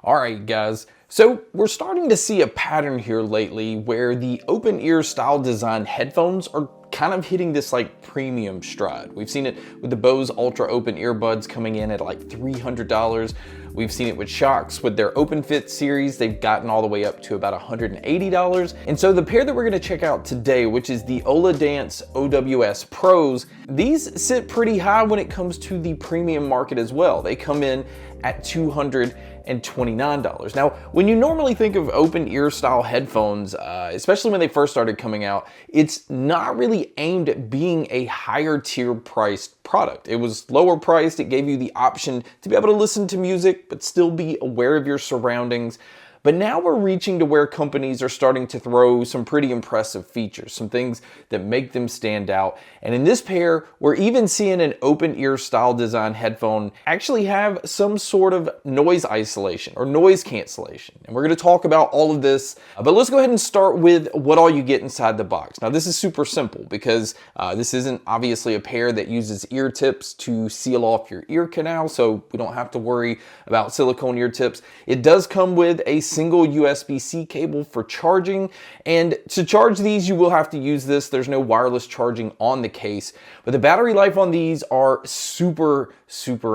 Alright guys, so we're starting to see a pattern here lately where the open ear style design headphones are kind of hitting this like premium stride. We've seen it with the Bose Ultra Open earbuds coming in at like $300. We've seen it with Shocks with their Open Fit series. They've gotten all the way up to about $180. And so the pair that we're gonna check out today, which is the Oladance OWS Pros, these sit pretty high when it comes to the premium market as well. They come in at $229. Now, when you normally think of open ear style headphones, especially when they first started coming out, it's not really aimed at being a higher tier priced product. It was lower priced. It gave you the option to be able to listen to music, but still be aware of your surroundings. But now we're reaching to where companies are starting to throw some pretty impressive features, some things that make them stand out. And in this pair, we're even seeing an open ear style design headphone actually have some sort of noise isolation or noise cancellation. And we're going to talk about all of this, but let's go ahead and start with what all you get inside the box. Now this is super simple because this isn't obviously a pair that uses ear tips to seal off your ear canal, so we don't have to worry about silicone ear tips. It does come with a single USB-C cable for charging, and to charge these you will have to use this. There's no wireless charging on the case, but the battery life on these are super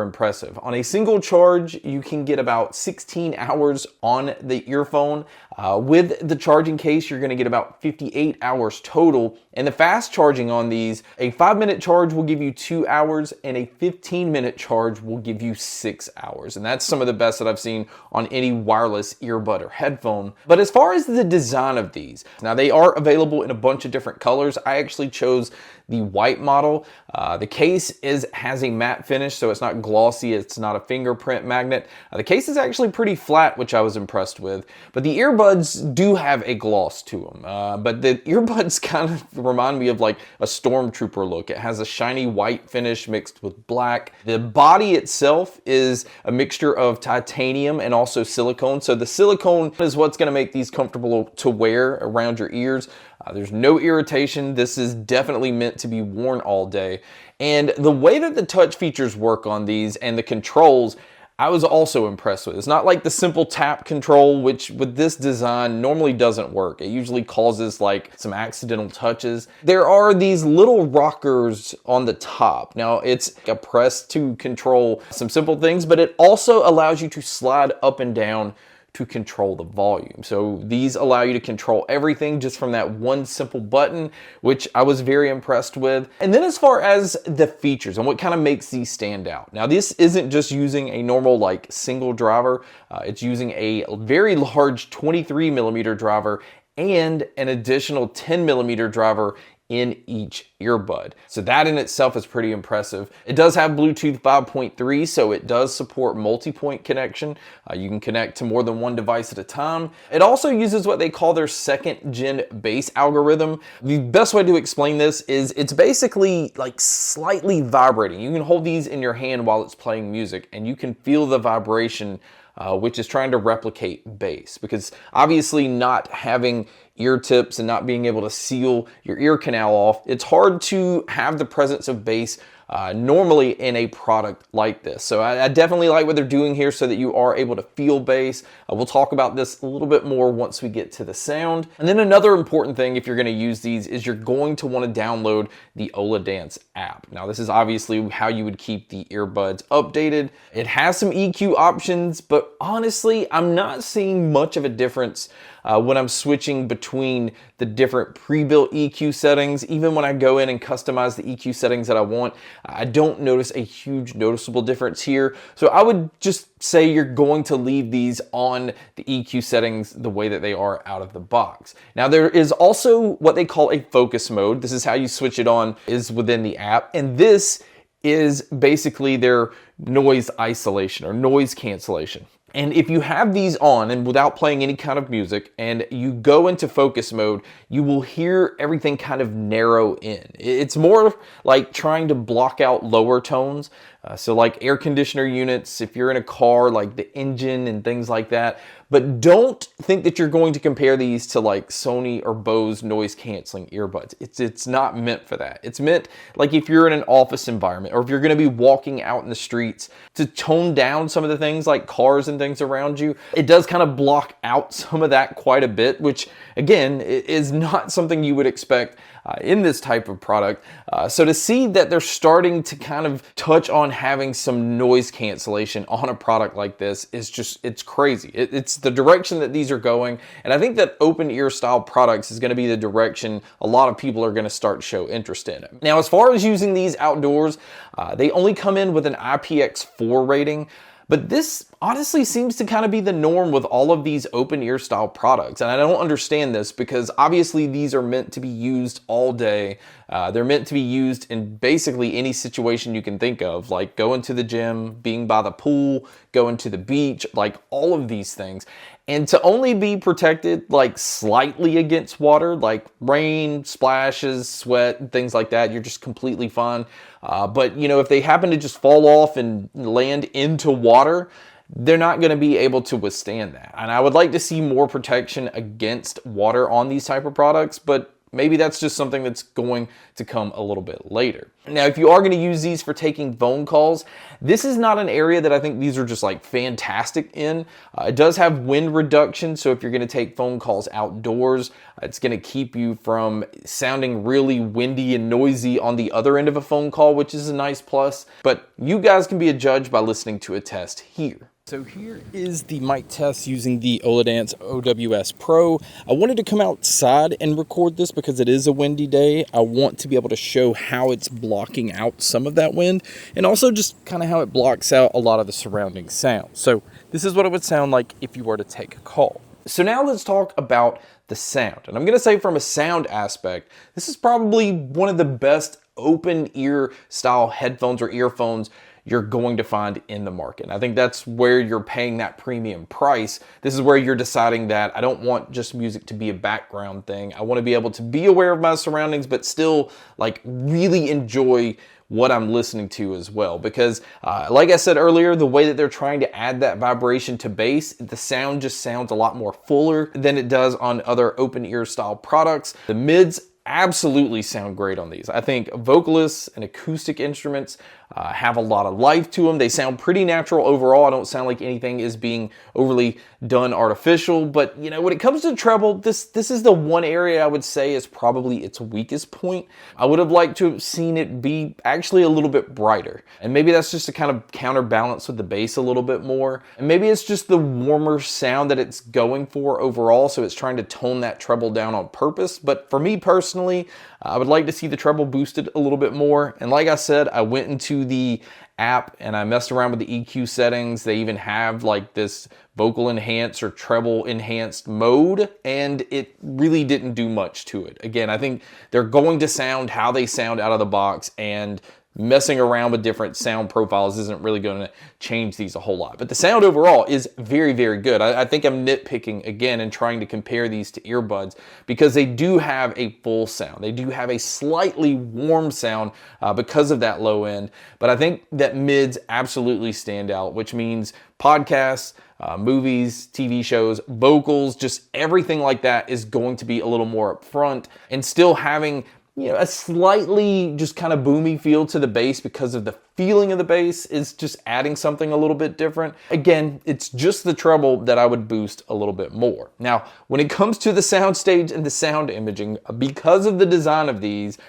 impressive. On a single charge you can get about 16 hours on the earphone. With the charging case you're going to get about 58 hours total, and the fast charging on these, a 5-minute charge will give you 2 hours and a 15-minute charge will give you 6 hours, and that's some of the best that I've seen on any wireless earbud or headphone. But as far as the design of these, now they are available in a bunch of different colors. I actually chose the white model. The case has a matte finish, so it's not glossy, it's not a fingerprint magnet. The case is actually pretty flat, which I was impressed with, but the earbuds do have a gloss to them. But the earbuds kind of remind me of like a stormtrooper look. It has a shiny white finish mixed with black. The body itself is a mixture of titanium and also silicone, so the silicone is what's going to make these comfortable to wear around your ears. There's no irritation. This is definitely meant to be worn all day. And the way that the touch features work on these and the controls, I was also impressed with. It's not like the simple tap control, which with this design normally doesn't work. It usually causes like some accidental touches. There are these little rockers on the top. Now it's a press to control some simple things, but it also allows you to slide up and down to control the volume. So these allow you to control everything just from that one simple button, which I was very impressed with. And then as far as the features and what kind of makes these stand out. Now this isn't just using a normal like single driver, it's using a very large 23mm driver and an additional 10mm driver in each earbud. So that in itself is pretty impressive. It does have Bluetooth 5.3, so it does support multi-point connection. You can connect to more than one device at a time. It also uses what they call their second gen bass algorithm. The best way to explain this is it's basically like slightly vibrating. You can hold these in your hand while it's playing music and you can feel the vibration, which is trying to replicate bass, because obviously not having ear tips and not being able to seal your ear canal off, it's hard to have the presence of bass normally in a product like this. So I definitely like what they're doing here so that you are able to feel bass. We'll talk about this a little bit more once we get to the sound. And then another important thing if you're going to use these is you're going to want to download the Oladance app. Now this is obviously how you would keep the earbuds updated. It has some EQ options, but honestly I'm not seeing much of a difference when I'm switching between the different pre-built EQ settings. Even when I go in and customize the EQ settings that I want, I don't notice a huge noticeable difference here. So I would just say you're going to leave these on the EQ settings the way that they are out of the box. Now there is also what they call a focus mode. This is how you switch it on, is within the app, and this is basically their noise isolation or noise cancellation. And if you have these on and without playing any kind of music and you go into focus mode, you will hear everything kind of narrow in. It's more like trying to block out lower tones. So like air conditioner units, if you're in a car, like the engine and things like that. But don't think that you're going to compare these to like Sony or Bose noise canceling earbuds. It's not meant for that. It's meant like if you're in an office environment or if you're going to be walking out in the streets to tone down some of the things like cars and things around you. It does kind of block out some of that quite a bit, which again is not something you would expect in this type of product. So to see that they're starting to kind of touch on having some noise cancellation on a product like this is just, it's crazy. It's the direction that these are going. And I think that open ear style products is going to be the direction a lot of people are going to start to show interest in. Now, as far as using these outdoors, they only come in with an IPX4 rating. But this honestly seems to kind of be the norm with all of these open ear style products. And I don't understand this because obviously these are meant to be used all day. They're meant to be used in basically any situation you can think of, like going to the gym, being by the pool, going to the beach, like all of these things. And to only be protected like slightly against water, like rain, splashes, sweat, things like that, you're just completely fine. But you know, if they happen to just fall off and land into water, they're not going to be able to withstand that. And I would like to see more protection against water on these type of products, but maybe that's just something that's going to come a little bit later. Now, if you are going to use these for taking phone calls, this is not an area that I think these are just like fantastic in. It does have wind reduction, so if you're going to take phone calls outdoors, it's going to keep you from sounding really windy and noisy on the other end of a phone call, which is a nice plus. But you guys can be a judge by listening to a test here. So here is the mic test using the Oladance OWS Pro. I wanted to come outside and record this because it is a windy day. I want to be able to show how it's blocking out some of that wind and also just kind of how it blocks out a lot of the surrounding sound. So this is what it would sound like if you were to take a call. So now let's talk about the sound. And I'm going to say from a sound aspect, this is probably one of the best open ear style headphones or earphones you're going to find in the market. And I think that's where you're paying that premium price. This is where you're deciding that I don't want just music to be a background thing. I want to be able to be aware of my surroundings, but still like really enjoy what I'm listening to as well. Because like I said earlier, the way that they're trying to add that vibration to bass, the sound just sounds a lot more fuller than it does on other open ear style products. The mids absolutely sound great on these. I think vocalists and acoustic instruments have a lot of life to them. They sound pretty natural overall. I don't sound like anything is being overly done artificial, but you know, when it comes to treble, this is the one area I would say is probably its weakest point. I would have liked to have seen it be actually a little bit brighter. And maybe that's just to kind of counterbalance with the bass a little bit more. And maybe it's just the warmer sound that it's going for overall, so it's trying to tone that treble down on purpose. But for me personally, I would like to see the treble boosted a little bit more. And like I said, I went into the app and I messed around with the EQ settings. They even have like this vocal enhance or treble enhanced mode, and it really didn't do much to it. Again, I think they're going to sound how they sound out of the box, and messing around with different sound profiles isn't really going to change these a whole lot. But the sound overall is very, very good. I think I'm nitpicking again and trying to compare these to earbuds because they do have a full sound. They do have a slightly warm sound because of that low end. But I think that mids absolutely stand out, which means podcasts, movies, TV shows, vocals, just everything like that is going to be a little more upfront and still having, you know, a slightly just kind of boomy feel to the bass because of the feeling of the bass is just adding something a little bit different. Again, it's just the treble that I would boost a little bit more. Now, when it comes to the sound stage and the sound imaging, because of the design of these,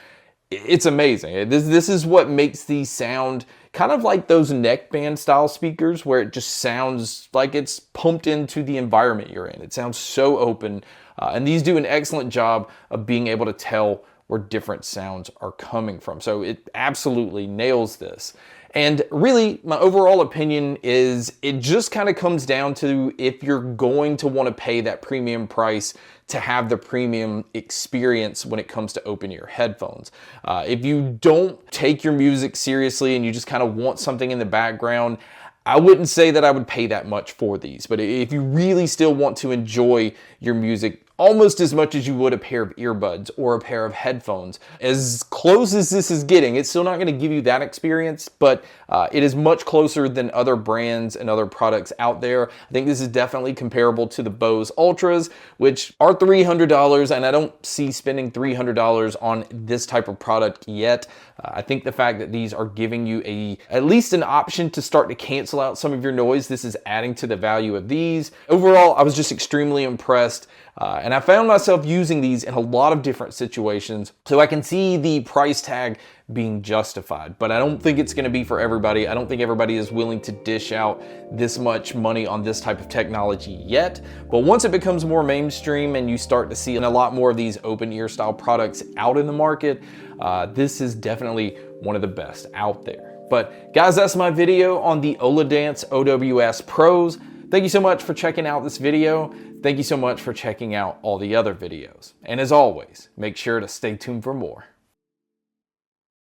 it's amazing. This is what makes these sound kind of like those neckband style speakers where it just sounds like it's pumped into the environment you're in. It sounds so open, and these do an excellent job of being able to tell where different sounds are coming from. So it absolutely nails this. And really, my overall opinion is it just kind of comes down to if you're going to want to pay that premium price to have the premium experience when it comes to open ear headphones. If you don't take your music seriously and you just kind of want something in the background, I wouldn't say that I would pay that much for these. But if you really still want to enjoy your music almost as much as you would a pair of earbuds or a pair of headphones. As close as this is getting, it's still not going to give you that experience, but it is much closer than other brands and other products out there. I think this is definitely comparable to the Bose Ultras, which are $300, and I don't see spending $300 on this type of product yet. I think the fact that these are giving you at least an option to start to cancel out some of your noise, this is adding to the value of these. Overall, I was just extremely impressed. And I found myself using these in a lot of different situations, so I can see the price tag being justified. But I don't think it's going to be for everybody. I don't think everybody is willing to dish out this much money on this type of technology yet. But once it becomes more mainstream and you start to see a lot more of these open ear style products out in the market, this is definitely one of the best out there. But guys, that's my video on the Oladance OWS Pros. Thank you so much for checking out this video. Thank you so much for checking out all the other videos. And as always, make sure to stay tuned for more.